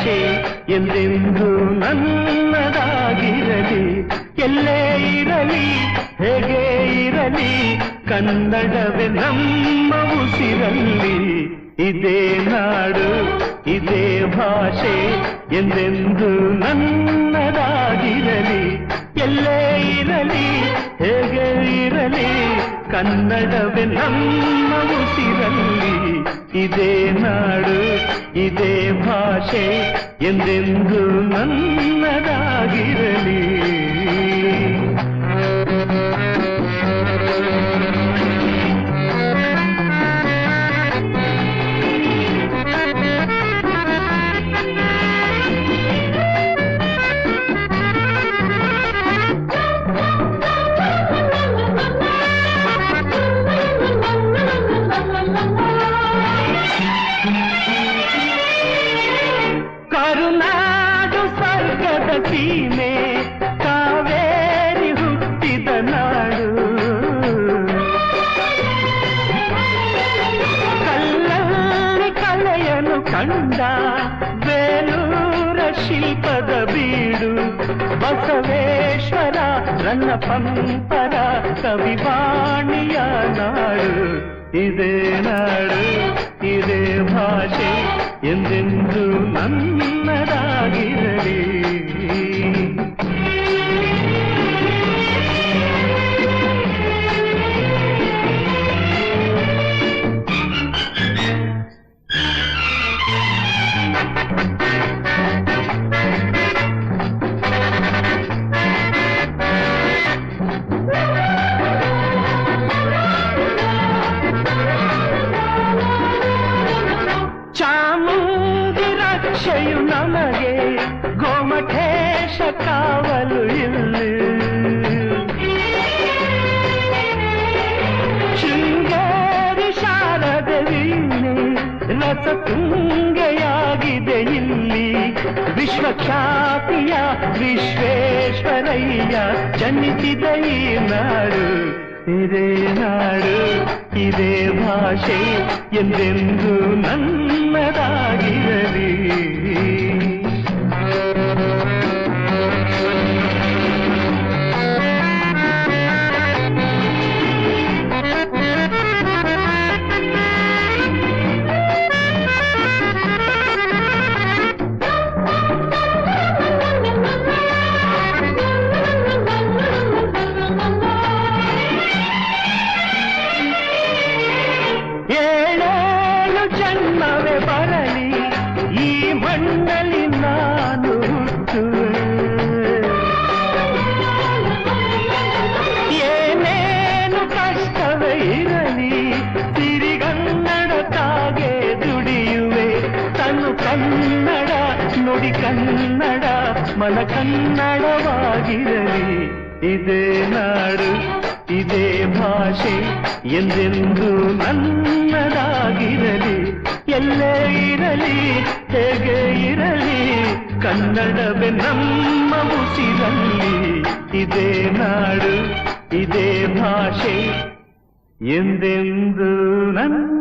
ಭಾಷೆ ಎಂದೆಂದು ನನ್ನದಾಗಿರಲಿ. ಎಲ್ಲೇ ಇರಲಿ ಹೇಗೆ ಇರಲಿ ಕನ್ನಡವೇ ನಮ್ಮ ಉಸಿರಲ್ಲಿ. ಇದೇ ನಾಡು ಇದೇ ಭಾಷೆ ಎಂದೆಂದು ನನ್ನದಾಗಿರಲಿ. ಎಲ್ಲೇ ಇರಲಿ ಹೇಗೆ ಇರಲಿ ಕನ್ನಡವೇ ನಮ್ಮ ಉಸಿರಲ್ಲಿ. ಇದೇ ನಾಡು ಇದೇ ಭಾಷೆ ಎಂದೆಂದು ನನ್ನದಾಗಿರಲಿ. ಕರುನಾಡು ಸ್ವರ್ಗದ ಸೀಮೆ ಕಾವೇರಿ ಹುಟ್ಟಿದ ನಾಡು. ಕಲ್ಲಲ್ಲಿ ಕಲೆಯನ್ನು ಕಂಡ ಬೇಲೂರ ಶಿಲ್ಪದ ಬೀಡು. ಬಸವೇಶ್ವರ ರನ್ನ ಪಂಪರ ಕವಿವಾಣಿಯ ನಾಡು. ಇದೇ ನಾಡು ಇದೇ ಭಾಷೆ ಎಂದೆಂದು ನನ್ನದಾಗಿರಲಿ. ಚಾಮುಂಡಿ ನಮಗೆ ಗೋಮಠೇಶ ಕಾವಲು ಇಲ್ಲಿ. ಶೃಂಗೇರಿ ಶಾರದೆ ವೀಣೆ ರಸ ತುಂಗೆಯಾಗಿದೆ ಇಲ್ಲಿ. ವಿಶ್ವಖ್ಯಾತಿಯ ವಿಶ್ವೇಶ್ವರಯ್ಯ ಜನಿಸಿದ ಈ ನಾಡು. ಇದೇ ನಾಡು ಇದೇ ಭಾಷೆ ಎಂದೆಂದು ನನ್ನದಾಗಿರಲಿ. ಜನ್ಮವೇ ಬರಲಿ ಈ ಮಣ್ಣಲ್ಲಿ ನಾನು ಹುಟ್ಟುವೆ. ಏನೇನು ಕಷ್ಟವೇ ಇರಲಿ ಸಿರಿಗನ್ನಡ ತಾಗೆ ದುಡಿಯುವೆ. ತನು ಕನ್ನಡ ನುಡಿ ಕನ್ನಡ ಮನ ಕನ್ನಡವಾಗಿರಲಿ. ಇದೇ ನಾಡು ಇದೇ ಭಾಷೆ ಎಂದೆಂದು ನನ್ನದಾಗಿರಲಿ. ಎಲ್ಲೇ ಇರಲಿ ಹೇಗೆ ಇರಲಿ ಕನ್ನಡವೇ ನಮ್ಮ ಉಸಿರಲ್ಲಿ. ಇದೇ ನಾಡು ಇದೇ ಭಾಷೆ ಎಂದೆಂದು ನನ್ನದಾಗಿರಲಿ.